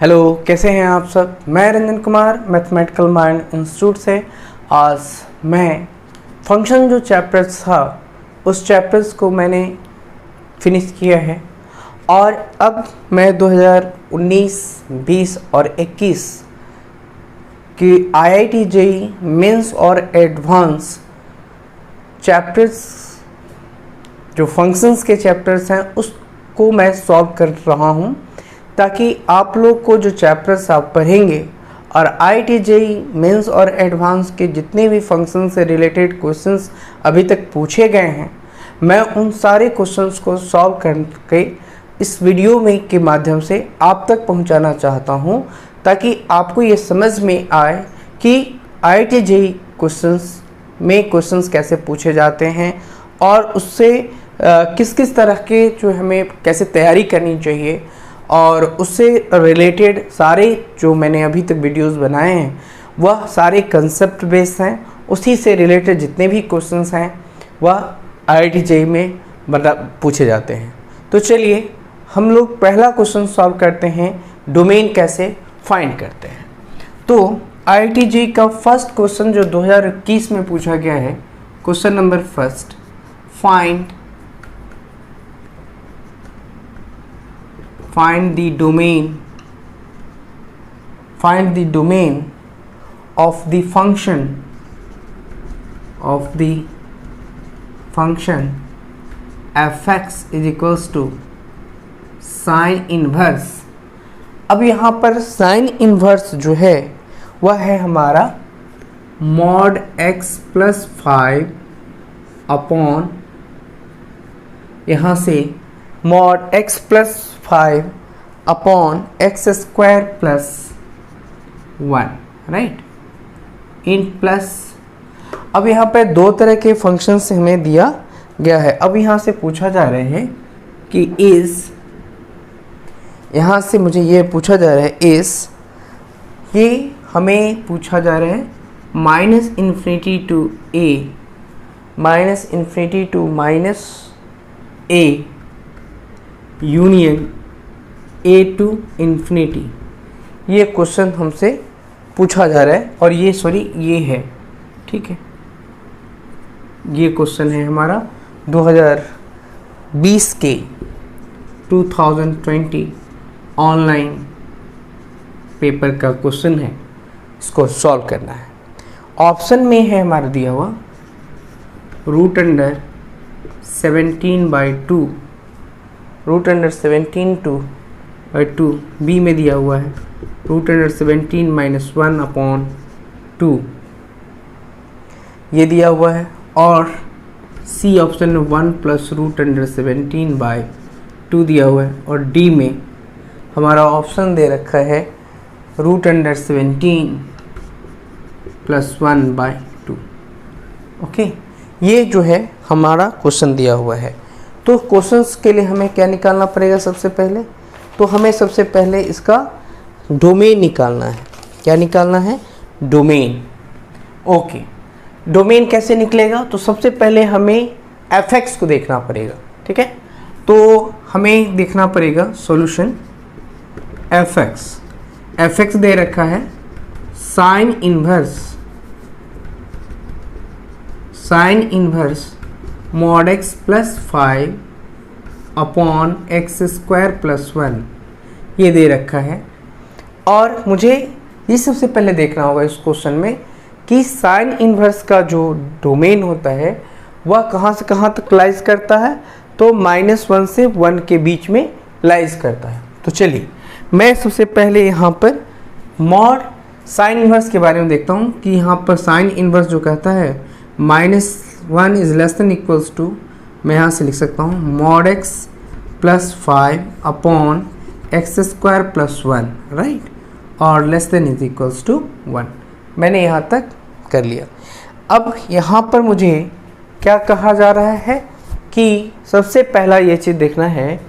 Hello, कैसे हैं आप सब। मैं Ranjan Kumar mathematical mind institute से। आज मैं फंक्शन जो चैप्टर्स था उस चैप्टर्स को मैंने फिनिश किया है और अब मैं 2019, 20 और 21 की IIT JEE मेंस और एडवांस चैप्टर्स जो फंक्शंस के चैप्टर्स हैं उसको मैं सॉल्व कर रहा हूँ, ताकि आप लोग को जो चैप्टर्स आप पढ़ेंगे और IIT JEE मेंस और एडवांस के जितने भी फंक्शन से रिलेटेड क्वेश्चंस अभी तक पूछे गए हैं, मैं उन सारे क्वेश्चंस को सॉल्व करके इस वीडियो में के माध्यम से आप तक पहुंचाना चाहता हूं, ताकि आपको ये समझ में आए कि IIT JEE क्वेश्चंस कैसे पूछे जाते हैं और उससे किस किस तरह के जो हमें कैसे तैयारी करनी चाहिए, और उससे रिलेटेड सारे जो मैंने अभी तक वीडियोस बनाए हैं वह सारे कंसेप्ट बेस्ड हैं। उसी से रिलेटेड जितने भी क्वेश्चंस हैं वह IIT JEE में पूछे जाते हैं। तो चलिए हम लोग पहला क्वेश्चन सॉल्व करते हैं, डोमेन कैसे फाइंड करते हैं। तो IIT JEE का फर्स्ट क्वेश्चन जो 2021 में पूछा गया है, question number first, find the domain of the function f(x) is equals to sign inverse. अब यहाँ पर साइन इन्वर्स जो है वह है हमारा मॉड x प्लस 5 अपॉन यहाँ से mod x plus 5 upon x square plus 1, right, इन प्लस। अब यहाँ पे दो तरह के फंक्शंस हमें दिया गया है। अब यहाँ से पूछा जा रहा है कि इज, यहाँ से मुझे ये पूछा जा रहा है इज, ये हमें पूछा जा रहा है minus infinity to A, minus infinity to minus A union A to infinity, ये क्वेश्चन हमसे पूछा जा रहा है। और ये ये है, ठीक है, ये क्वेश्चन है हमारा 2020 के 2020 ऑनलाइन पेपर का क्वेश्चन है, इसको सॉल्व करना है। ऑप्शन में है हमारा दिया हुआ root under 17/2, root under 17/2, B में दिया हुआ है रूट अंडर 17 माइनस 1 अपॉन 2, ये दिया हुआ है। और सी ऑप्शन में 1 प्लस रूट अंडर 17/2 दिया हुआ है। और डी में हमारा ऑप्शन दे रखा है रूट अंडर 17 प्लस 1/2। ओके, ये जो है हमारा क्वेश्चन दिया हुआ है। तो क्वेश्चंस के लिए हमें क्या निकालना पड़ेगा सबसे पहले, तो हमें सबसे पहले इसका डोमेन निकालना है। क्या निकालना है? डोमेन। ओके, डोमेन कैसे निकलेगा? तो सबसे पहले हमें f(x) को देखना पड़ेगा, ठीक है। तो हमें देखना पड़ेगा सॉल्यूशन f(x) दे रखा है sign inverse mod x plus 5 upon x square plus 1, ये दे रखा है। और मुझे ये सबसे पहले देखना होगा इस क्वेश्चन में कि साइन इन्वर्स का जो डोमेन होता है वह कहाँ से कहाँ तक लाइज करता है, तो -1 से 1 के बीच में लाइज करता है। तो चलिए मैं सबसे पहले यहाँ पर मॉड साइन इन्वर्स के बारे में देखता हूँ कि यहाँ पर साइन इन्वर्स जो कहता है -1 is less than equals to, मैं यहाँ से लिख सकता हूँ mod x plus 5 upon x square plus 1, right, और less than is equals to 1। मैंने यहाँ तक कर लिया। अब यहाँ पर मुझे क्या कहा जा रहा है कि सबसे पहला ये चीज़ देखना है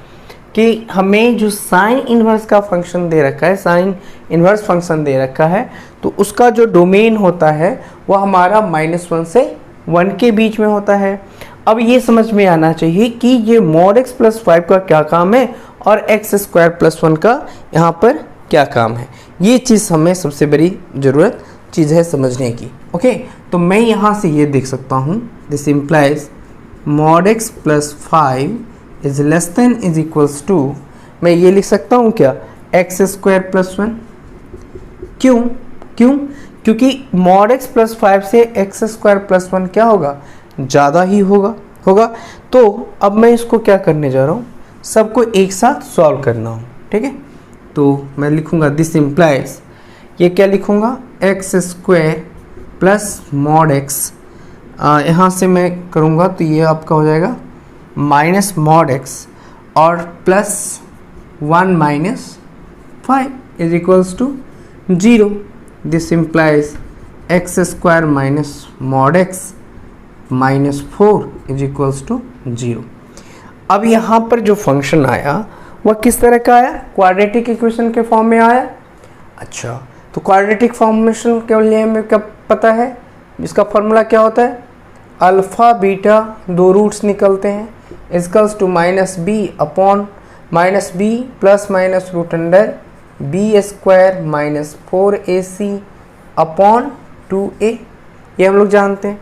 कि हमें जो साइन इन्वर्स का फंक्शन दे रखा है, साइन इन्वर्स फंक्शन दे रखा है, तो उसका जो डोमेन होता है वह हमारा -1 से 1 के बीच में होता है। अब ये समझ में आना चाहिए कि ये मॉड x प्लस 5 का क्या काम है और एक्स स्क्वायर प्लस 1 का यहाँ पर क्या काम है, ये चीज़ हमें सबसे बड़ी ज़रूरत चीज़ है समझने की। ओके, तो मैं यहाँ से ये देख सकता हूँ, this implies mod x plus 5 is less than is equals to, मैं ये लिख सकता हूँ क्या, एक्स स्क्वायर प्लस 1। क्यों क्यों क्योंकि mod x प्लस 5 से एक्स स्क्वायर प्लस 1 क्या होगा, ज़्यादा ही होगा। तो अब मैं इसको क्या करने जा रहा हूँ, सबको एक साथ सॉल्व करना हो। ठीक है, तो मैं लिखूँगा दिस इम्प्लाइज, ये क्या लिखूँगा, x square plus mod x, यहाँ से मैं करूँगा तो ये आपका हो जाएगा माइनस mod x और plus 1 minus 5 is equals to 0। This implies x square minus mod x minus 4 is equals to 0। अब यहाँ पर जो फंक्शन आया वह किस तरह का आया, क्वाड्रेटिक इक्वेशन के फॉर्म में आया। अच्छा, तो क्वाड्रेटिक फॉर्मेशन के लिए हमें क्या पता है, इसका फॉर्मूला क्या होता है, अल्फ़ा बीटा दो रूट्स निकलते हैं, equals to minus B upon minus B plus minus root under B square minus 4ac upon 2a, ये हम लोग जानते हैं।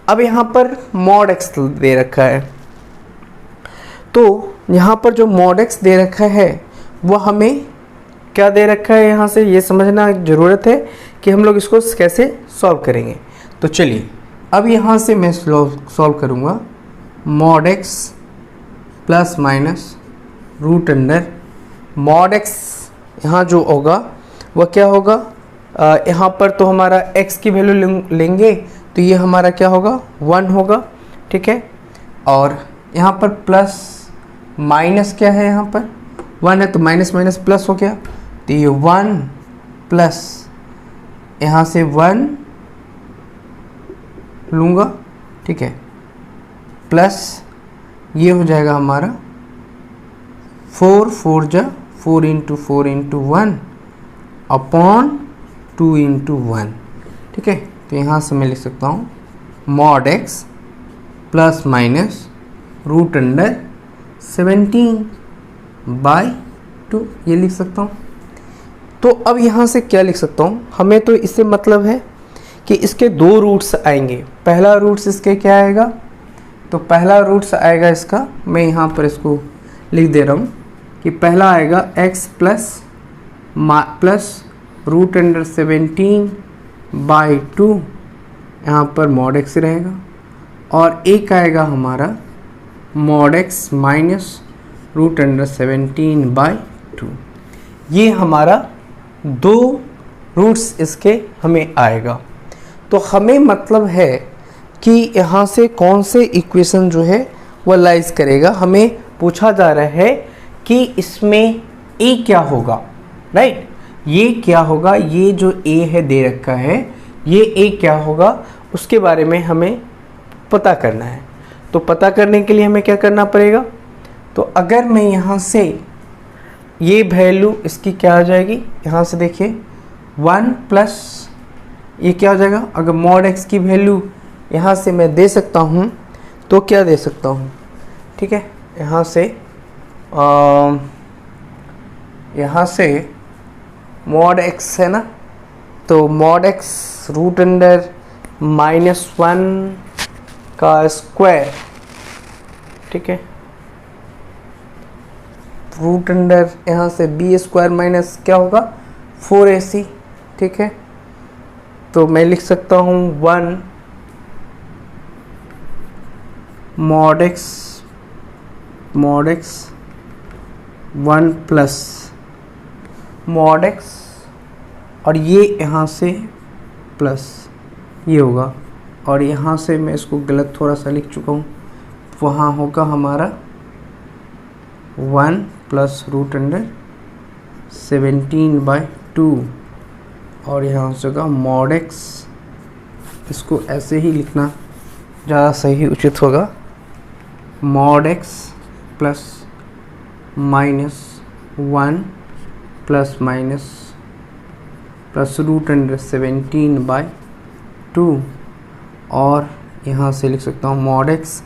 अब यहाँ पर mod x दे रखा है, तो यहाँ पर जो mod x दे रखा है वह हमें क्या दे रखा है, यहाँ से ये समझना ज़रूरत है कि हम लोग इसको कैसे सॉल्व करेंगे। तो चलिए अब यहाँ से मैं सॉल्व करूँगा, mod x plus minus root under mod x, यहाँ जो होगा वह क्या होगा, यहाँ पर तो हमारा x की वैल्यू लेंगे तो ये हमारा क्या होगा 1 होगा। ठीक है, और यहाँ पर प्लस माइनस क्या है, यहाँ पर 1 है तो माइनस माइनस प्लस हो गया, तो ये 1 प्लस यहाँ से 1 लूँगा। ठीक है, प्लस ये हो जाएगा हमारा 4 जा 4 इंटू 4 इंटू 1 अपॉन 2 इंटू 1। ठीक है, तो यहाँ से मैं लिख सकता हूँ mod x plus minus root under 17/2, ये लिख सकता हूँ। तो अब यहाँ से क्या लिख सकता हूँ, हमें तो इससे मतलब है कि इसके दो रूट्स आएंगे। पहला रूट्स इसके क्या आएगा, तो पहला रूट्स आएगा इसका, मैं यहाँ पर इसको लिख दे रहा हूँ कि पहला आएगा x प्लस रूट अंडर 17/2, यहाँ पर mod x रहेगा, और एक आएगा हमारा mod x minus root under 17/2। ये हमारा दो रूट्स इसके हमें आएगा। तो हमें मतलब है कि यहाँ से कौन से इक्वेशन जो है वह लाइज करेगा, हमें पूछा जा रहा है कि इसमें a क्या होगा, राइट, ये क्या होगा, ये जो a है दे रखा है, ये a क्या होगा उसके बारे में हमें पता करना है। तो पता करने के लिए हमें क्या करना पड़ेगा, तो अगर मैं यहाँ से ये वैल्यू इसकी क्या आ जाएगी, यहाँ से देखिए 1 प्लस ये क्या हो जाएगा, अगर mod x की वैल्यू यहाँ से मैं दे सकता हूँ तो क्या दे सकता हूँ। ठीक है, यहाँ से mod x है ना, तो mod x रूट अंडर -1 का स्क्वायर, ठीक है, रूट अंडर यहाँ से बी स्क्वायर माइनस क्या होगा 4ac। ठीक है, तो मैं लिख सकता हूँ 1 mod x 1 plus mod x, और ये यहाँ से प्लस ये होगा, और यहाँ से मैं इसको गलत थोड़ा सा लिख चुका हूँ, वहाँ होगा हमारा 1 प्लस रूट अंडर 17/2, और यहाँ से होगा mod x, इसको ऐसे ही लिखना ज़्यादा सही उचित होगा, mod x plus minus 1 plus minus plus root under 17/2, और यहाँ से लिख सकता हूँ mod x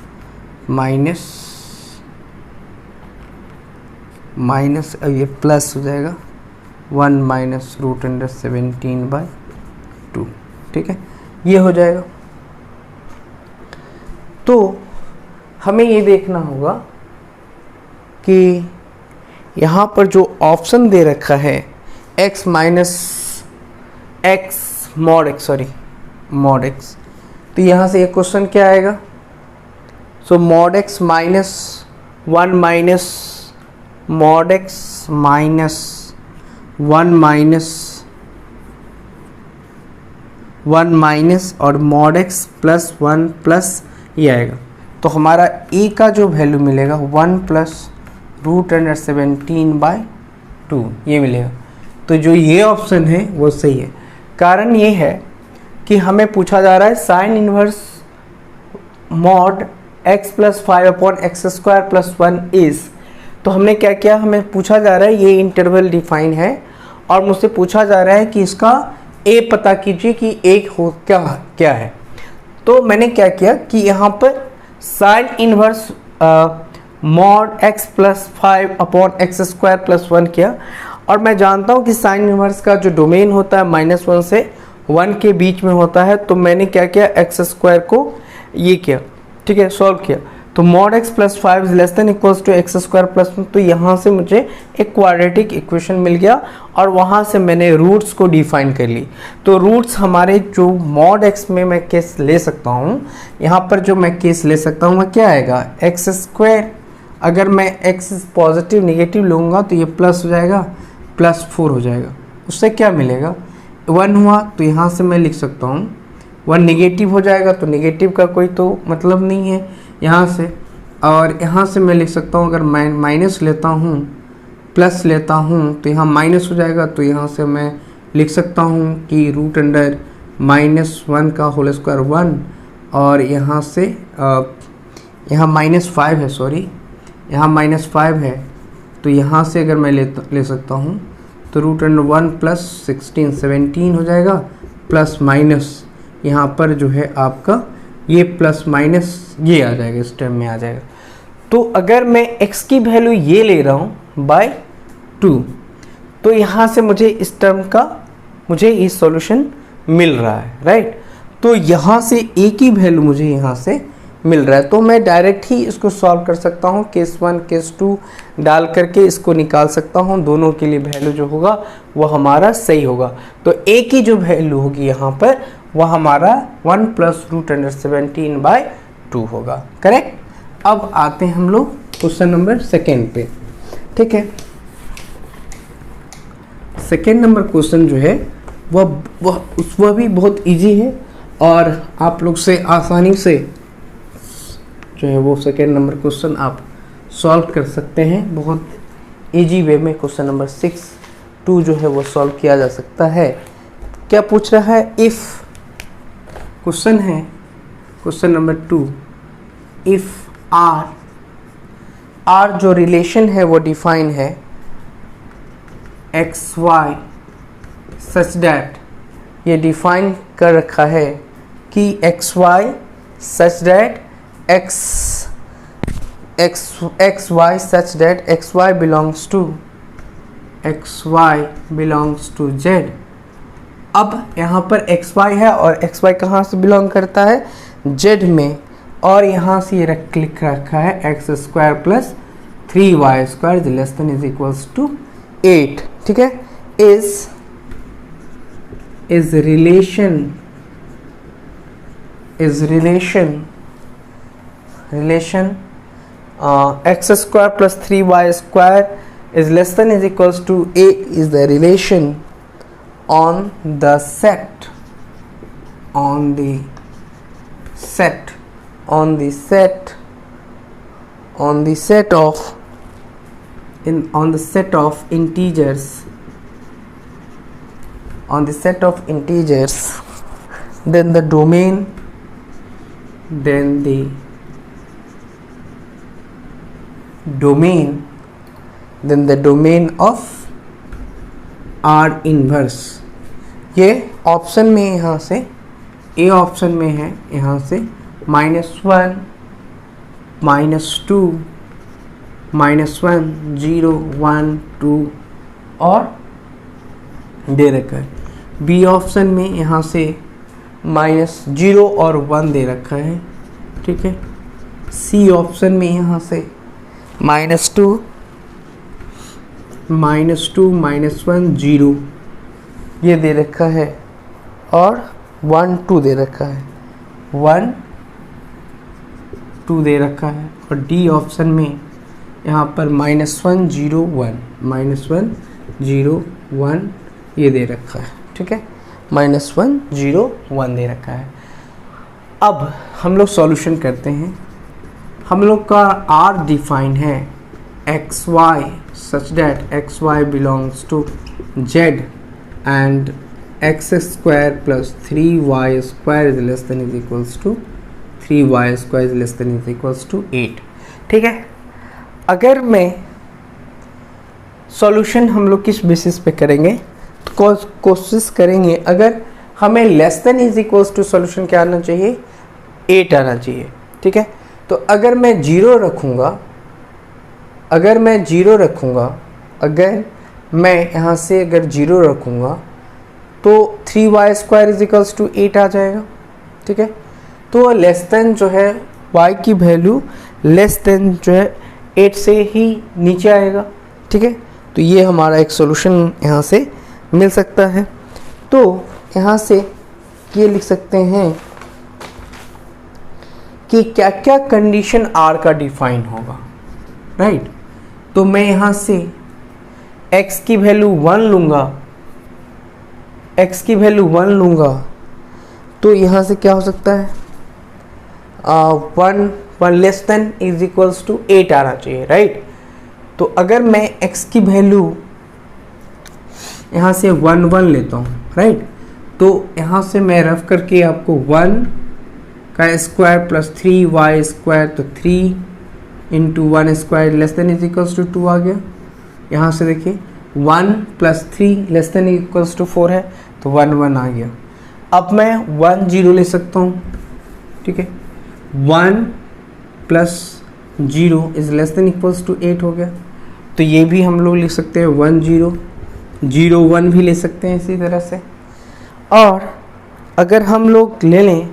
माइनस अब ये प्लस हो जाएगा 1 माइनस रूट अंडर 17/2, ठीक है, ये हो जाएगा। तो हमें ये देखना होगा कि यहाँ पर जो ऑप्शन दे रखा है x minus x mod x, sorry mod x, तो यहाँ से एक क्वेश्चन क्या आएगा? So mod x minus 1 minus mod x minus 1 minus और मॉड एक्स प्लस 1 प्लस ये आएगा। तो हमारा ए का जो वैल्यू मिलेगा 1 प्लस रूट अंडर 17/2 ये मिलेगा। तो जो ये ऑप्शन है वो सही है। कारण ये है कि हमें पूछा जा रहा है sine inverse mod x plus 5/x² + 1 is, तो हमने क्या किया, हमें पूछा जा रहा है ये इंटरवल डिफाइन है और मुझसे पूछा जा रहा है कि इसका a पता कीजिए कि a हो क्या है। तो मैंने क्या किया कि यहाँ पर sine inverse mod x plus 5/x² + 1 किया, और मैं जानता हूँ कि साइन इनवर्स का जो डोमेन होता है -1 से 1 के बीच में होता है। तो मैंने क्या किया, x² को ये किया, ठीक है, सॉल्व किया। तो mod x plus 5 is less than equals to x² + 1, तो यहाँ से मुझे एक क्वाड्रेटिक इक्वेशन मिल गया और वहाँ से मैंने रूट्स को डिफाइन कर ली। तो रूट्स हमारे जो मॉड x में मैं केस ले सकता हूँ, यहाँ पर जो मैं केस ले सकता हूँ वह क्या आएगा, x²। अगर मैं x पॉजिटिव नेगेटिव लूँगा तो ये प्लस हो जाएगा, +4 हो जाएगा। उससे क्या मिलेगा, 1 हुआ तो यहाँ से मैं लिख सकता हूँ 1 नेगेटिव हो जाएगा, तो नेगेटिव का कोई तो मतलब नहीं है यहाँ से। और यहाँ से मैं लिख सकता हूँ, अगर मैं माइनस लेता हूँ प्लस लेता हूँ तो यहाँ माइनस हो जाएगा। तो यहाँ से मैं लिख सकता हूँ कि रूट अंडर -1 का होल स्क्वायर 1, और यहाँ से यहाँ -5 है, सॉरी यहाँ -5 है, तो यहाँ से अगर मैं ले सकता हूँ तो रूट अंडर 1 प्लस 16 17 हो जाएगा, प्लस माइनस यहाँ पर जो है आपका ये प्लस माइनस ये आ जाएगा, इस टर्म में आ जाएगा। तो अगर मैं x की वैल्यू ये ले रहा हूँ बाय 2, तो यहाँ से मुझे इस टर्म का मुझे ये सॉल्यूशन मिल रहा है, राइट। तो यहाँ से a की वैल्यू मुझे यहाँ से मिल रहा है, तो मैं डायरेक्ट ही इसको सॉल्व कर सकता हूँ, केस 1 केस 2 डाल करके इसको निकाल सकता हूँ। दोनों के लिए वैल्यू जो होगा वो हमारा सही होगा। तो a की जो वैल्यू होगी यहाँ पर वह हमारा 1 प्लस रूट अंडर 17/2 होगा, करेक्ट। अब आते हैं हम लोग क्वेश्चन नंबर 2 पे, ठीक है। सेकेंड नंबर क्वेश्चन जो है वह भी बहुत इजी है और आप लोग से आसानी से जो है वो सेकेंड नंबर क्वेश्चन आप सॉल्व कर सकते हैं। बहुत इजी वे में क्वेश्चन नंबर 6 जो है वो सॉल्व किया जा सकता है। क्या पूछ रहा है, इफ़ क्वेश्चन है क्वेश्चन नंबर 2, इफ़ आर जो रिलेशन है वो डिफाइन है एक्स वाई सच डैट, ये डिफाइन कर रखा है कि x y such that x y such that x y belongs to z। अब यहाँ पर x y है और x y कहाँ से बिलोंग करता है, z में, और यहाँ से ये लिख रखा है x² + 3y² is less than is equals to 8, ठीक है। is relation x² + 3y² is less than is equals to 8 is the relation on the set integers, then the domain of R inverse. ये option में यहाँ से A option में है, यहाँ से -1 -2 -1 0 1 2 और दे रखा है, बी ऑप्शन में यहाँ से -0 और 1 दे रखा है, ठीक है। सी ऑप्शन में यहाँ से -2 -1 0 ये दे रखा है और 1 2 दे रखा है, 1 2 दे रखा है। और डी ऑप्शन में यहाँ पर -1 0 1 -1 0 1 ये दे रखा है, ठीक है। -1 0 1 दे रखा है। अब हम लोग सॉल्यूशन करते हैं। हम लोग का आर डिफाइन है x y such that x y belongs to Z and x square plus 3y square is less than is equals to 3y square is less than is equals to 8, ठीक है। अगर मैं solution हम लोग किस basis पे करेंगे, तो कोशिश करेंगे अगर हमें less than is equals to solution क्या आना चाहिए, 8 आना चाहिए, ठीक है। तो अगर मैं 0 रखूँगा, अगर मैं यहाँ से अगर 0 रखूँगा तो 3y square is equals to 8 आ जाएगा, ठीक है। तो लेस देन जो है y की वैल्यू लेस देन जो है 8 से ही नीचे आएगा, ठीक है। तो ये हमारा एक सॉल्यूशन यहाँ से मिल सकता है। तो यहाँ से ये लिख सकते हैं कि क्या क्या कंडीशन R का डिफाइन होगा, राइट। तो मैं यहाँ से x की वैल्यू 1 लूँगा, तो यहाँ से क्या हो सकता है 1 less than is equals to 8 आना चाहिए, राइट। तो अगर मैं x की वैल्यू यहाँ से 1 लेता हूँ, राइट, तो यहाँ से मैं रफ करके आपको 1 का स्क्वायर प्लस 3y स्क्वायर, तो 3 into 1 square less than is equals to 2 आ गया। यहाँ से देखिए 1 plus 3 less than equals to 4 है, तो 1 1 आ गया। अब मैं 1 0 ले सकता हूँ, ठीक है। 1 plus 0 is less than equals to 8 हो गया। तो ये भी हम लोग लिख सकते हैं 1 0 0 1 भी ले सकते हैं इसी तरह से। और अगर हम लोग ले लें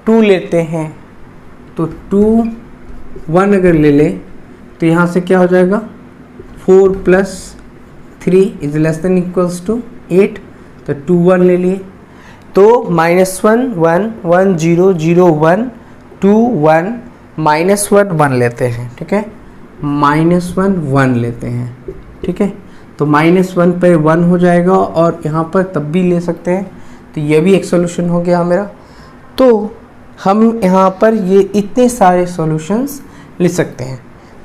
2 लेते हैं, तो 2 1 अगर ले लें तो यहाँ से क्या हो जाएगा 4 plus 3 is less than equals to 8, तो 2 1 ले लिए। तो -1 1 1 0 0 1 2 1 -1 1 लेते हैं, ठीक है। -1 1 लेते हैं, ठीक है। तो -1 पे 1 हो जाएगा और यहाँ पर तब भी ले सकते हैं, तो ये भी एक सॉल्यूशन हो गया मेरा। तो हम यहाँ पर ये इतने सारे सॉल्यूशंस लिख सकते हैं।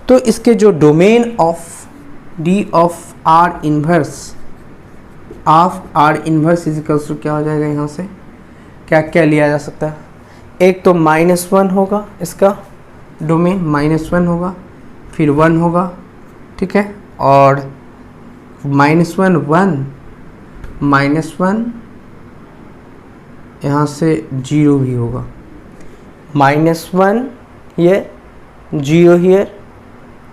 तो इसके जो domain of D of R inverse is equals to क्या हो जाएगा, यहाँ से क्या क्या लिया जा सकता है। एक तो -1 होगा, इसका डोमेन -1 होगा, फिर 1 होगा, ठीक है। और -1 1 यहाँ से 0 भी होगा, -1 ये 0 हियर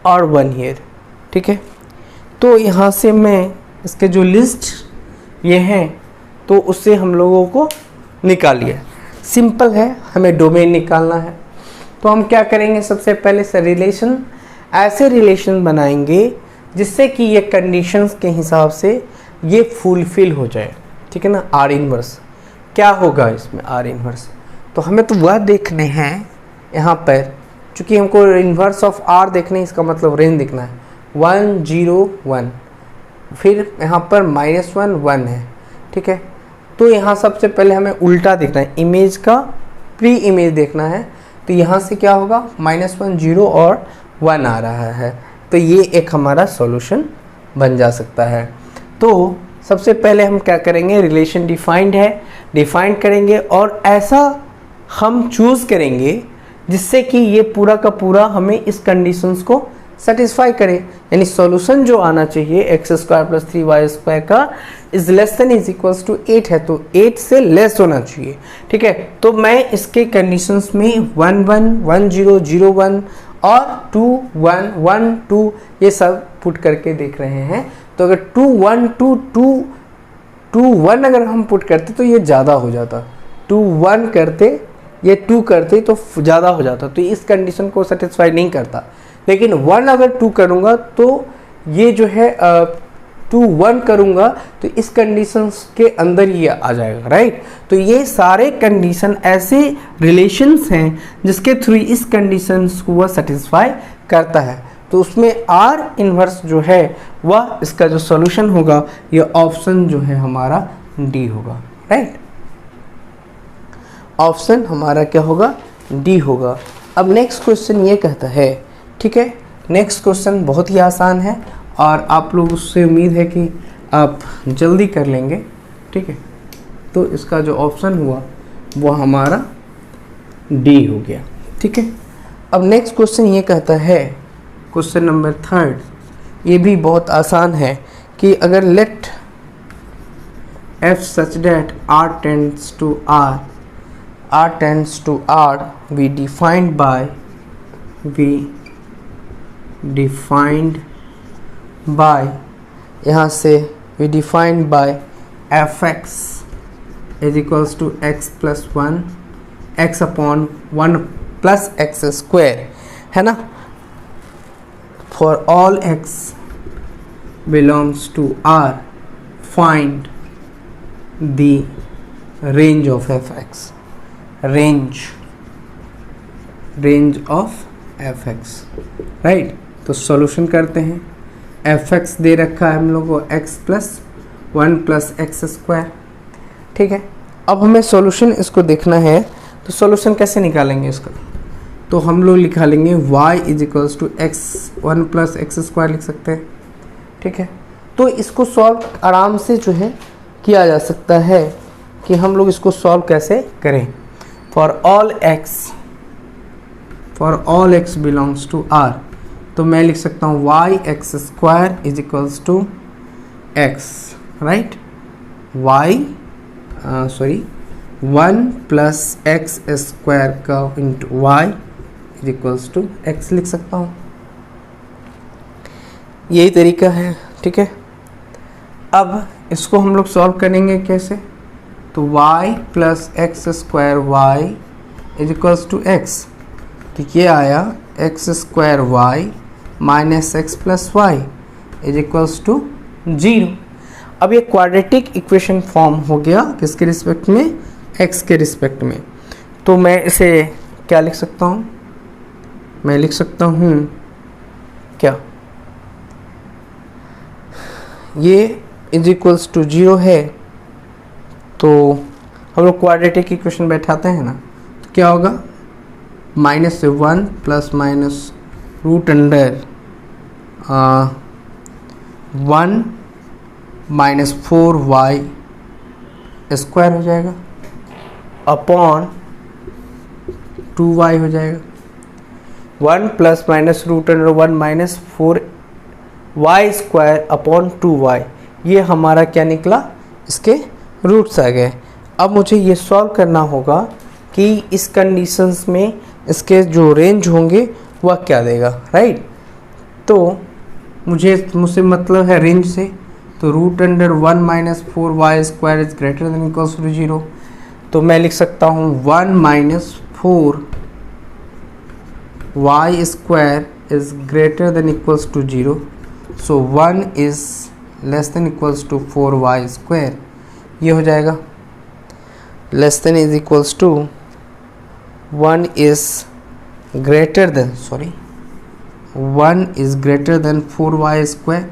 और 1 हियर, ठीक है। तो यहाँ से मैं इसके जो लिस्ट ये हैं तो उससे हम लोगों को निकालिए। सिंपल है, हमें डोमेन निकालना है। तो हम क्या करेंगे, सबसे पहले से ऐसे रिलेशन बनाएंगे जिससे कि ये कंडीशंस के हिसाब से ये फुलफिल हो जाए, ठीक है ना। आर इन्वर्स क्या होगा इसमें, आर इन्वर्स तो हमें तो वह देखने हैं यहाँ पर, चूँकि हमको इन्वर्स ऑफ आर देखने हैं, इसका मतलब रेंज देखना है 1 0 1, फिर यहाँ पर -1 1 है, ठीक है। तो यहाँ सबसे पहले हमें उल्टा देखना है, इमेज का प्री इमेज देखना है। तो यहाँ से क्या होगा -1 0 और 1 आ रहा है, तो ये एक हमारा सॉल्यूशन बन जा सकता है। तो सबसे पहले हम क्या करेंगे, रिलेशन डिफाइंड करेंगे और ऐसा हम चूज़ करेंगे जिससे कि ये पूरा का पूरा हमें इस कंडीशंस को सेटिस्फाई करे। यानी सॉल्यूशन जो आना चाहिए x square plus 3y square का is less than is equals to 8 है, तो 8 से लेस होना चाहिए, ठीक है। तो मैं इसके कंडीशंस में 1 1 1 0 0 1 और 2 1 1 2 ये सब पुट करके देख रहे हैं। तो अगर 2 1 2 2 2 1 अगर हम पुट करते तो ये ज़्यादा हो जाता, 2 1 करते ये 2 करते तो ज़्यादा हो जाता, तो इस कंडीशन को सेटिस्फाई नहीं करता। लेकिन 1 अगर 2 करूँगा तो ये जो है 2 1 करूँगा तो इस कंडीशंस के अंदर ये आ जाएगा, राइट। तो ये सारे कंडीशन ऐसे रिलेशंस हैं जिसके थ्रू इस कंडीशंस को वह सेटिस्फाई करता है। तो उसमें आर इन्वर्स जो है वह इसका जो सॉल्यूशन होगा ये ऑप्शन जो है हमारा डी होगा, राइट। ऑप्शन हमारा क्या होगा, डी होगा। अब नेक्स्ट क्वेश्चन ये कहता है, ठीक है, नेक्स्ट क्वेश्चन बहुत ही आसान है और आप लोग उससे उम्मीद है कि आप जल्दी कर लेंगे, ठीक है। तो इसका जो ऑप्शन हुआ वो हमारा डी हो गया, ठीक है। अब नेक्स्ट क्वेश्चन ये कहता है, क्वेश्चन नंबर 3, ये भी बहुत आसान है कि अगर late f such that r tends to r we defined by यहाँ से we defined by fx is equals to x plus 1 x upon 1 plus x square, है ना। For all x belongs to R, find the range of fx, range of fx, right. तो solution करते हैं। fx दे रखा है हम लोग को x plus 1 plus x square, ठीक है। अब हमें सॉल्यूशन इसको देखना है, तो सॉल्यूशन कैसे निकालेंगे इसका, तो हम लोग लिखा लेंगे y is equals to x 1 plus x square लिख सकते हैं, ठीक है। तो इसको सॉल्व आराम से जो है किया जा सकता है कि हम लोग इसको सॉल्व कैसे करें। For all x belongs to r, तो मैं लिख सकता हूँ y x square is equals to x, right. y 1 plus x square का into y is equals to x लिख सकता हूँ, यही तरीका है, ठीक है। अब इसको हम लोग सॉल्व करेंगे कैसे, तो y plus x square y is equals to x, तो ये आया x square y minus x plus y is equals to 0। अब ये क्वाड्रेटिक इक्वेशन फॉर्म हो गया किसके रिस्पेक्ट में, x के रिस्पेक्ट में। तो मैं इसे क्या लिख सकता हूँ, मैं लिख सकता हूँ क्या, ये इज इक्वल्स टू 0 है, तो हम लोग क्वाड्रेटिक इक्वेशन बैठाते हैं ना, तो क्या होगा, माइनस से 1 plus minus root under 1 minus 4y square हो जाएगा अपॉन 2y हो जाएगा, 1 plus minus root under 1 minus 4y square upon 2y, ये हमारा क्या निकला, इसके रूट्स आ गए। अब मुझे ये सॉल्व करना होगा कि इस कंडीशंस में इसके जो रेंज होंगे वह क्या देगा, राइट। तो मुझसे मतलब है रेंज से, तो root under 1 minus 4y square is greater than equals to 0, तो मैं लिख सकता हूँ 1 minus 4y square is greater than equals to 0, so 1 is less than equals to 4y square, ये हो जाएगा। Less than is equals to 1 is greater than 1 is greater than 4y square,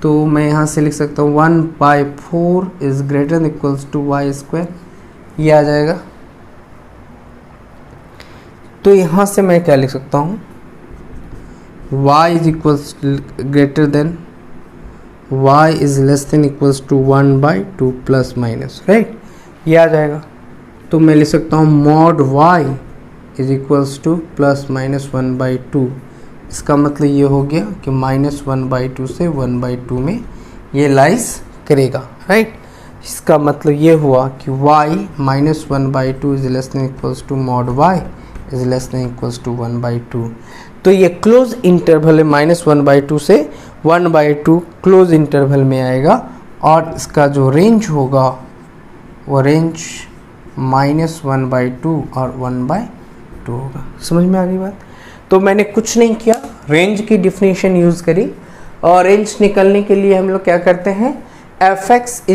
तो मैं यहाँ से लिख सकता हूँ 1/4 is greater than equals to y square, ये आ जाएगा। तो यहाँ से मैं क्या लिख सकता हूँ, y is equals greater than y is less than equals to 1/2 plus minus, right, ये आ जाएगा। तो मैं लिख सकता हूँ mod y is equals to plus minus 1/2, इसका मतलब ये हो गया कि माइनस 1/2 से 1/2 में ये लाइज करेगा, राइट। इसका मतलब ये हुआ कि y minus 1/2 is less than equals to mod y is less than equals to 1/2। तो ये क्लोज इंटरवल है, माइनस 1/2 से 1/2 क्लोज इंटरवल में आएगा और इसका जो रेंज होगा वो रेंज -1/2 और 1/2 होगा। समझ में आ गई बात? तो मैंने कुछ नहीं किया, रेंज की डिफिनीशन यूज़ करी और रेंज निकलने के लिए हम लोग क्या करते हैं, fx =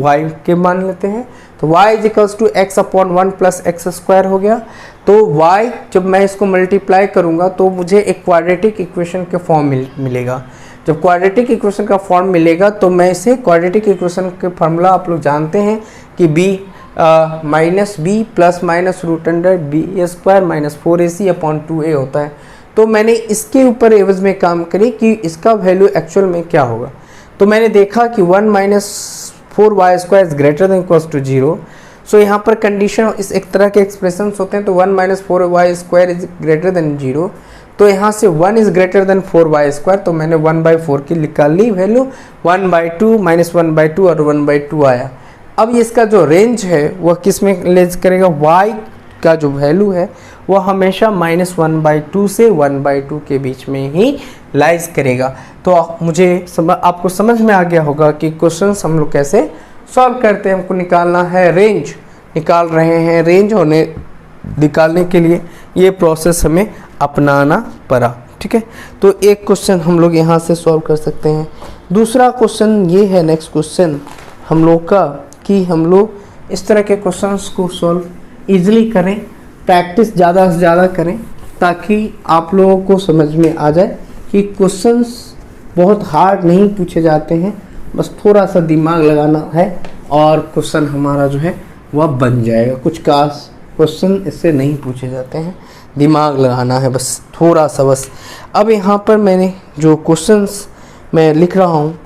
y के मान लेते हैं। तो y = x/1 + x² हो गया। तो y जब मैं इसको मल्टीप्लाई करूंगा तो मुझे एक क्वाड्रेटिक इक्वेशन के फॉर्म मिलेगा। जब क्वाड्रेटिक इक्वेशन का फॉर्म मिलेगा तो मैं इसे क्वाड्रेटिक इक्वेशन के फार्मूला आप लोग जानते हैं कि b -b ± √b² - 4ac/2a होता है। तो मैंने इसके ऊपर एवज में काम करी कि इसका वैल्यू एक्चुअल में क्या होगा। तो मैंने देखा कि 1 - 4y² is greater than equals to 0। So यहाँ पर कंडीशन इस एक तरह के एक्सप्रेशंस होते हैं। तो 1 - 4y² इज ग्रेटर देन 0। तो यहाँ से 1 इज ग्रेटर देन 4y²। तो मैंने 1/4 की निकाल ली वैल्यू, 1/2 -1/2 और 1/2 आया। अब इसका जो रेंज है वह किस में लेज करेगा, y का जो वैल्यू है वह हमेशा -1/2 से 1/2 के बीच में ही लाइज करेगा। तो मुझे आपको समझ में आ गया होगा कि क्वेश्चंस हम लोग कैसे सॉल्व करते हैं। हमको निकालना है रेंज, निकाल रहे हैं रेंज होने निकालने के लिए ये प्रोसेस हमें अपनाना पड़ा। ठीक है, तो एक क्वेश्चन हम लोग यहाँ से सॉल्व कर सकते हैं। दूसरा क्वेश्चन ये है, नेक्स्ट क्वेश्चन हम लोग का, कि हम लोग इस तरह के क्वेश्चंस को सॉल्व ईजिली करें, प्रैक्टिस ज़्यादा से ज़्यादा करें, ताकि आप लोगों को समझ में आ जाए कि क्वेश्चंस बहुत हार्ड नहीं पूछे जाते हैं, बस थोड़ा सा दिमाग लगाना है और क्वेश्चन हमारा जो है वह बन जाएगा। कुछ खास क्वेश्चन इससे नहीं पूछे जाते हैं, दिमाग लगाना है बस थोड़ा सा बस। अब यहाँ पर मैंने जो क्वेश्चंस मैं लिख रहा हूँ,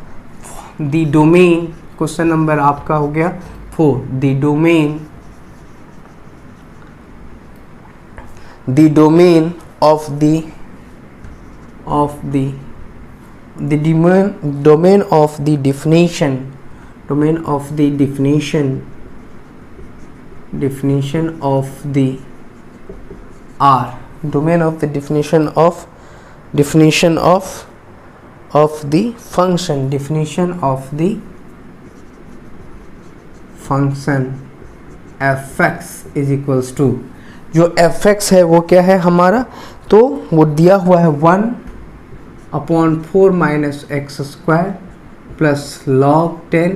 दी डोमेन, क्वेश्चन नंबर आपका हो गया 4, दी domain of the domain of the definition of the R, domain of the definition of the function, fx is equals to, जो fx है वो क्या है हमारा, तो वो दिया हुआ है 1/4 - x² plus log 10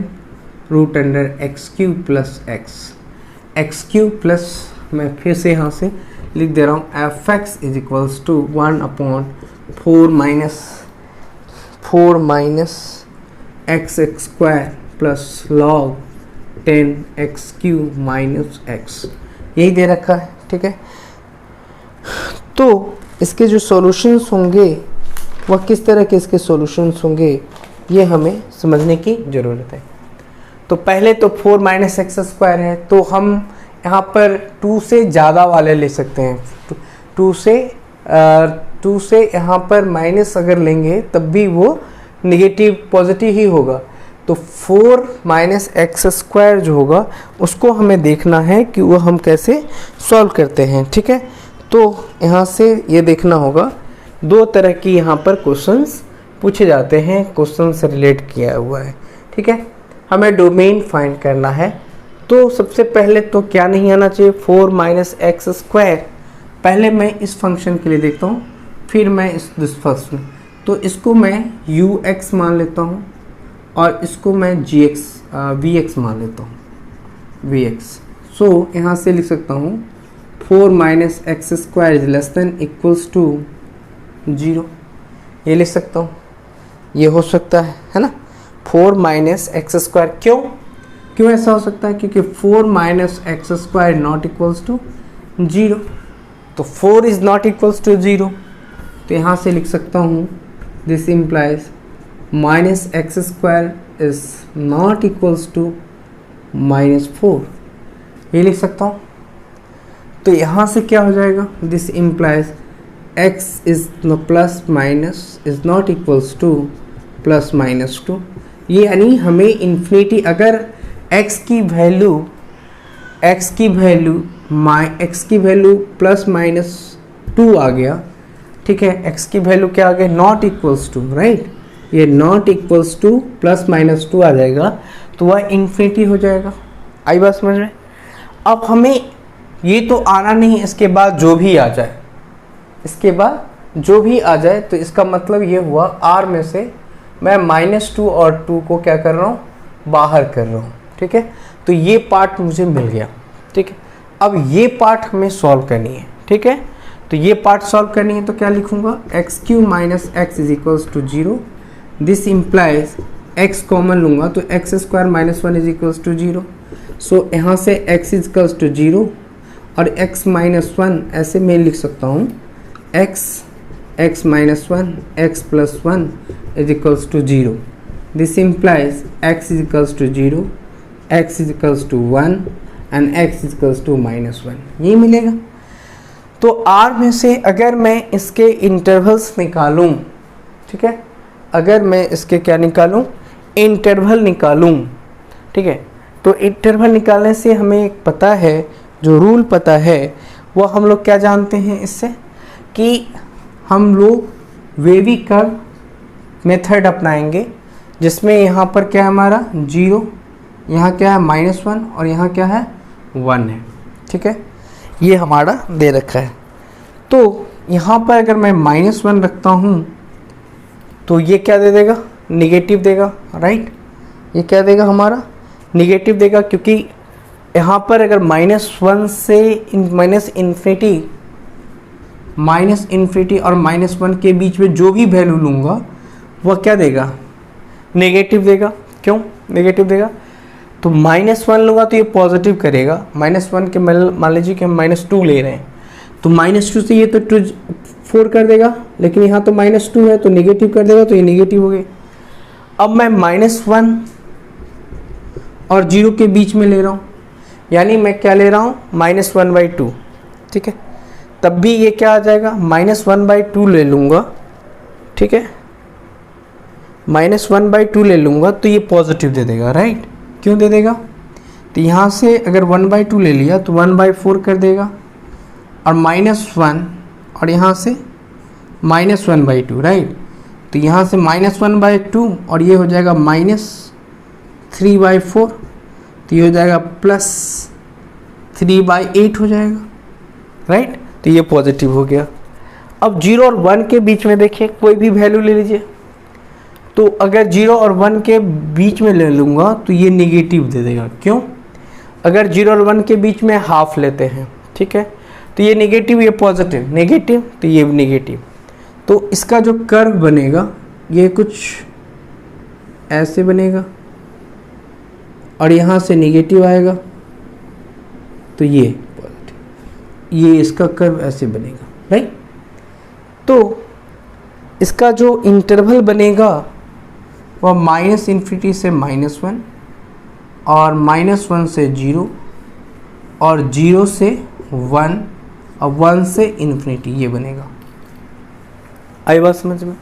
√x³ plus x³ plus, मैं फिर से यहाँ से लिख दे रहा हूँ, fx is equals to 1/4 - x² plus log 10 x³ - x, यही दे रखा है। ठीक है, तो इसके जो सॉल्यूशंस होंगे वह किस तरह के इसके सॉल्यूशंस होंगे ये हमें समझने की ज़रूरत है। तो पहले तो 4 - x² है, तो हम यहाँ पर 2 से ज़्यादा वाले ले सकते हैं। 2 से यहाँ पर माइनस अगर लेंगे तब भी वो नेगेटिव पॉजिटिव ही होगा। तो 4 - x² जो होगा उसको हमें देखना है कि वो हम कैसे सॉल्व करते हैं। ठीक है, तो यहाँ से ये देखना होगा, 2 तरह की यहाँ पर क्वेश्चंस पूछे जाते हैं, क्वेश्चन से रिलेट किया हुआ है। ठीक है, हमें डोमेन फाइंड करना है। तो सबसे पहले तो क्या नहीं आना चाहिए, 4 - x²। पहले मैं इस फंक्शन के लिए देखता हूँ, फिर मैं दिस फंक्शन, तो इसको मैं ux मान लेता हूँ और इसको मैं vx मान लेता हूँ, vx। सो यहाँ से लिख सकता हूँ 4 - x² is less than equals to 0, ये लिख सकता हूँ, ये हो सकता है ना। 4 - x², क्यों ऐसा हो सकता है, क्योंकि 4 - x² नॉट इक्वल्स टू 0, तो 4 इज नॉट इक्वल्स टू 0। तो यहाँ से लिख सकता हूँ this implies -x² is not equals to -4, ये लिख सकता हूँ। तो यहाँ से क्या हो जाएगा, this implies x is plus minus is not equals to +-2, ये यानी हमें इन्फिनिटी, अगर x की वैल्यू +-2 आ गया, ठीक है, x की वैल्यू क्या आ गया, नॉट इक्वल्स टू, राइट, ये not equals to plus minus 2 आ जाएगा तो वह इन्फिनिटी हो जाएगा। आई बात समझ में? अब हमें ये तो आना नहीं, इसके बाद जो भी आ जाए, इसके बाद जो भी आ जाए, तो इसका मतलब ये हुआ r में से मैं -2 और 2 को क्या कर रहा हूँ, बाहर कर रहा हूँ। ठीक है, तो ये पार्ट मुझे मिल गया। ठीक है, अब ये पार्ट हमें सॉल्व करनी है। ठीक है, तो ये पार्ट सॉल्व करनी है तो क्या लिखूंगा, x³ - x is equals to 0। This implies x common लूंगा तो x² - 1 is equals to 0। So यहाँ से x इज इक्वल्स टू 0 और x - 1 ऐसे मैं लिख सकता हूँ, x - 1 x + 1 is equals to 0। This implies x is equals to 0, x is equals to 1 and x is equals to -1, यही मिलेगा। तो R में से अगर मैं इसके इंटरवल्स निकालूं, ठीक है, अगर मैं इसके क्या निकालूं, इंटरवल निकालूं, ठीक है, तो इंटरवल निकालने से हमें एक पता है, जो रूल पता है वो हम लोग क्या जानते हैं इससे, कि हम लोग वेवी कर्व मेथड अपनाएंगे, जिसमें यहाँ पर क्या है हमारा 0, यहाँ क्या है -1 और यहाँ क्या है 1 है। ठीक है, ये हमारा दे रखा है। तो यहाँ पर अगर मैं -1 रखता हूँ तो ये क्या दे देगा, निगेटिव देगा, राइट। ये क्या देगा हमारा, निगेटिव देगा, क्योंकि यहाँ पर अगर -1 से -इन्फिनिटी और -1 के बीच में जो भी वैल्यू लूँगा वह क्या देगा, नेगेटिव देगा। क्यों नेगेटिव देगा, तो -1 लूँगा तो ये पॉजिटिव करेगा। -1 के मान लीजिए कि हम -2 ले रहे हैं, तो -2 से ये तो 4 कर देगा, लेकिन यहाँ तो -2 है तो नेगेटिव कर देगा, तो ये नेगेटिव हो गई। अब मैं -1 और 0 के बीच में ले रहा हूँ, यानी मैं क्या ले रहा हूँ, -1/2। ठीक है, तब भी ये क्या आ जाएगा, -1/2 ले लूँगा। ठीक है, -1/2 ले लूँगा तो ये पॉजिटिव दे देगा, राइट। क्यों दे देगा, तो यहाँ से अगर 1/2 ले लिया तो 1/4 कर देगा, और -1 और यहाँ से -1/2, राइट। तो यहाँ से -1/2 और ये हो जाएगा -3/4, तो ये हो जाएगा +3/8 हो जाएगा, राइट। तो ये पॉजिटिव हो गया। अब 0 और 1 के बीच में देखिए, कोई भी वैल्यू ले लीजिए, तो अगर 0 और 1 के बीच में ले लूँगा तो ये नेगेटिव दे देगा। क्यों, अगर 0 और 1 के बीच में हाफ लेते हैं, ठीक है, तो ये नेगेटिव, ये पॉजिटिव, नेगेटिव तो ये नेगेटिव। तो इसका जो कर्व बनेगा ये कुछ ऐसे बनेगा, और यहाँ से नेगेटिव आएगा तो ये पॉजिटिव, ये इसका कर्व ऐसे बनेगा, राइट। तो इसका जो इंटरवल बनेगा वह -∞ से -1 और -1 से 0 और 0 से 1 और 1 से इन्फिनिटी, ये बनेगा। आई बात समझ में?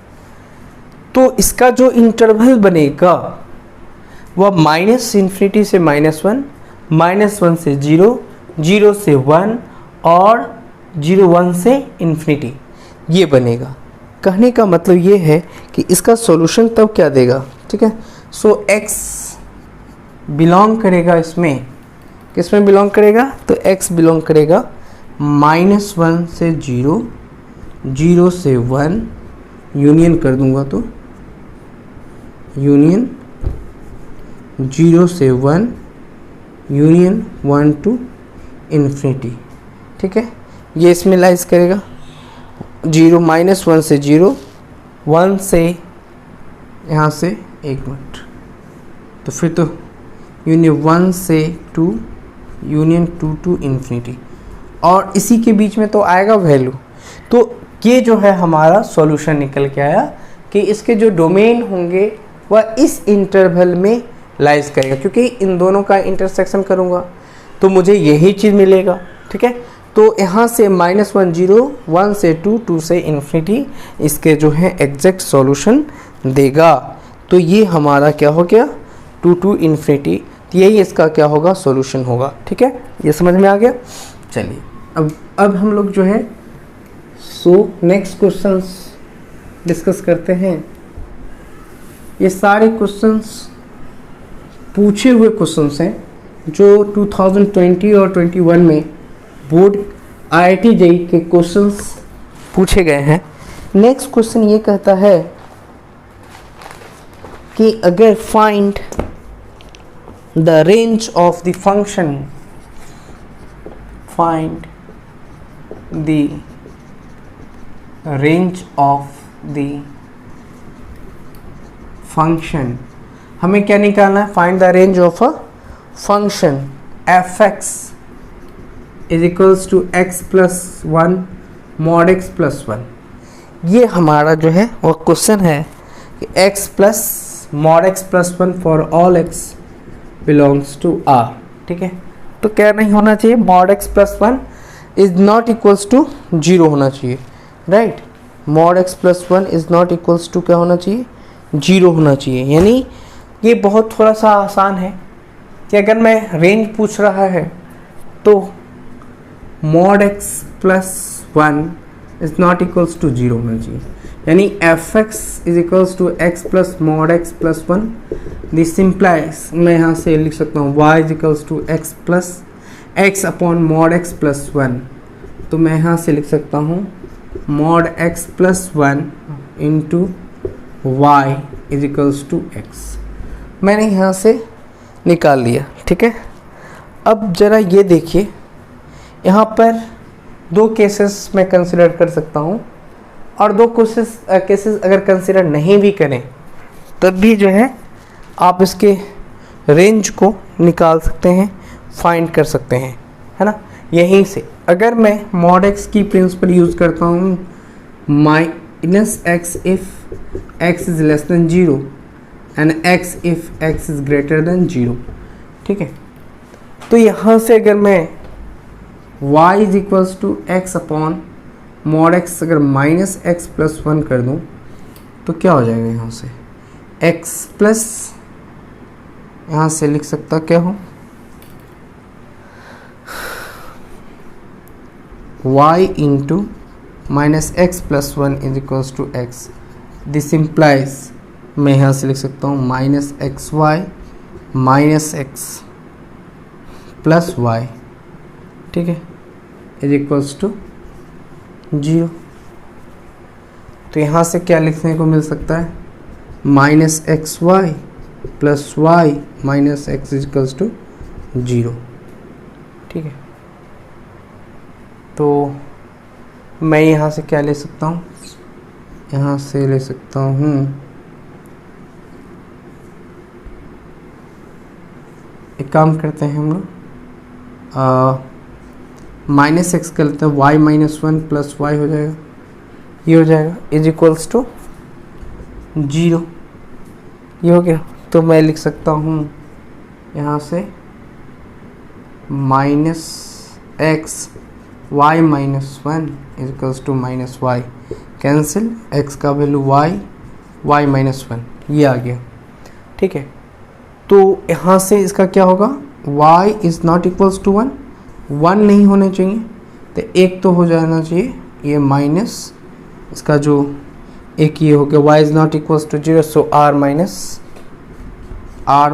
तो इसका जो इंटरवल बनेगा वह -∞ से -1, -1 से 0, 0 से 1 और 0 1 से इन्फिनिटी, ये बनेगा। कहने का मतलब ये है कि इसका सॉल्यूशन तब क्या देगा, ठीक है। सो x बिलोंग करेगा इसमें, किस में बिलोंग करेगा, तो x बिलोंग करेगा -1 से 0, 0 से 1, यूनियन कर दूंगा तो यूनियन 0 से 1, यूनियन 1 to इन्फिनिटी। ठीक है, ये इसमें लाइज करेगा 0 -1 से 0, 1 से यहाँ से 1 मिनट, तो फिर तो यूनियन 1 से 2, यूनियन 2 to इन्फिनिटी, और इसी के बीच में तो आएगा वैल्यू। तो ये जो है हमारा सॉल्यूशन निकल के आया कि इसके जो डोमेन होंगे वह इस इंटरवल में लाइज करेगा, क्योंकि इन दोनों का इंटरसेक्शन करूँगा तो मुझे यही चीज़ मिलेगा। ठीक है, तो यहाँ से -1 0, 1 से 2, 2 से इन्फिनिटी, इसके जो है एग्जैक्ट सॉल्यूशन देगा। तो ये हमारा क्या हो गया, 2 to इन्फिनिटी, तो यही इसका क्या होगा, सॉल्यूशन होगा। ठीक है, ये समझ में आ गया। चलिए अब हम लोग जो है नेक्स्ट क्वेश्चंस डिस्कस करते हैं। ये सारे क्वेश्चंस पूछे हुए क्वेश्चंस हैं जो 2020 और 21 में बोर्ड IIT JEE के क्वेश्चंस पूछे गए हैं। नेक्स्ट क्वेश्चन ये कहता है कि अगर find the range of the function, find the range of the function, हमें क्या निकालना है? Find the range of a function f(x) is equals to x plus 1 mod x plus 1। ये हमारा जो है वो क्वेश्चन है कि x plus mod x plus 1 for all x belongs to R। ठीक है, तो क्या नहीं होना चाहिए? Mod x plus 1 is not equals to 0 होना चाहिए, right. Mod x plus 1 is not equals to क्या होना चाहिए? 0 होना चाहिए। यानी ये बहुत थोड़ा सा आसान है कि अगर मैं रेंज पूछ रहा है तो mod x plus 1 is not equals to 0 होना चाहिए। यानी f(x) is equals to x plus mod x plus 1। This implies, मैं यहाँ से लिख सकता हूँ y is equals to x plus x upon mod x plus 1। तो मैं यहाँ से लिख सकता हूँ mod x plus 1 into y is equals to x। मैंने यहाँ से निकाल लिया। ठीक है, अब ज़रा ये देखिए, यहाँ पर दो केसेस मैं कंसिडर कर सकता हूँ और दो केसेस अगर कंसिडर नहीं भी करें तब भी जो है आप इसके रेंज को निकाल सकते हैं, फाइंड कर सकते हैं, है ना। यहीं से अगर मैं मॉड x की प्रिंसिपल यूज़ करता हूँ, minus x if x is less than 0 and x if x is greater than 0। ठीक है, तो यहाँ से अगर मैं y is equals to x upon mod x अगर माइनस x प्लस 1 कर दूँ तो क्या हो जाएगा? यहाँ से x प्लस, यहाँ से लिख सकता क्या हो, y into minus x plus 1 is equals to x। This implies, मैं यहाँ से लिख सकता हूँ minus x y minus x plus y, ठीक है, इज इक्वल्स टू 0। तो यहाँ से क्या लिखने को मिल सकता है? Minus x y plus y minus x is equals to 0। ठीक है, तो मैं यहाँ से क्या ले सकता हूँ? यहाँ से ले सकता हूँ एक काम करते हैं हम लोग, माइनस एक्स कर लेते हैं, वाई माइनस 1 प्लस वाई हो जाएगा, ये हो जाएगा इज इक्वल्स टू 0। ये हो गया। तो मैं लिख सकता हूँ यहाँ से minus x y minus 1 is equals to minus y, cancel, x का वैल्यू वाई, वाई माइनस 1, ये आ गया। ठीक है, तो यहाँ से इसका क्या होगा? y is not equals to 1, 1 नहीं होने चाहिए, तो एक तो हो जाना चाहिए ये माइनस, इसका जो एक ये हो गया y is not equals to 0, so r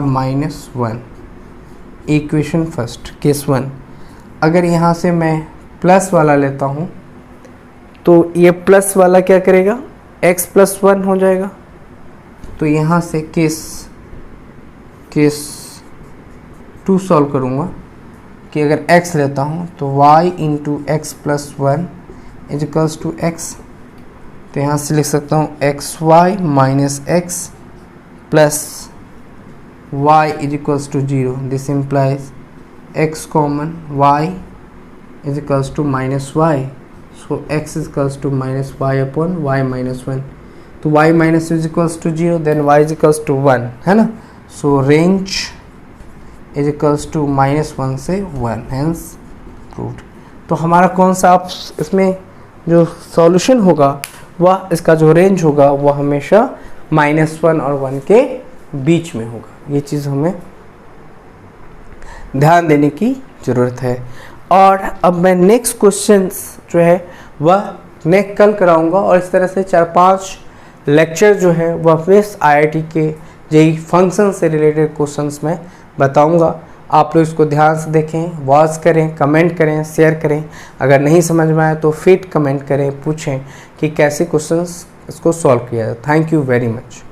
minus 1, equation first, case 1। अगर यहाँ से मैं प्लस वाला लेता हूँ तो ये प्लस वाला क्या करेगा? x प्लस 1 हो जाएगा। तो यहाँ से केस 2 सॉल्व करूँगा कि अगर x लेता हूँ तो y into x plus 1 is equals to x। तो यहाँ से लिख सकता हूँ x y minus x plus y is equals to 0। This implies x common y is equals to minus y, so x is equals to minus y upon y minus 1। तो y minus is equals to 0, then y is equals to 1, है ना। So range is equals to minus 1 से 1, hence proved. तो हमारा कौन सा आप इसमें जो सॉल्यूशन होगा वह इसका जो रेंज होगा वह हमेशा -1 और 1 के बीच में होगा। ये चीज़ हमें ध्यान देने की ज़रूरत है। और अब मैं नेक्स्ट क्वेश्चंस जो है वह नेक्स्ट कल कराऊंगा और इस तरह से 4-5 लेक्चर जो है वो अपने IIT के जेई फंक्शन से रिलेटेड क्वेश्चंस में बताऊंगा। आप लोग इसको ध्यान से देखें, वॉच करें, कमेंट करें, शेयर करें। अगर नहीं समझ में आए तो फिर कमेंट करें, पूछें कि कैसे क्वेश्चंस इसको सॉल्व किया जाए। Thank you very much.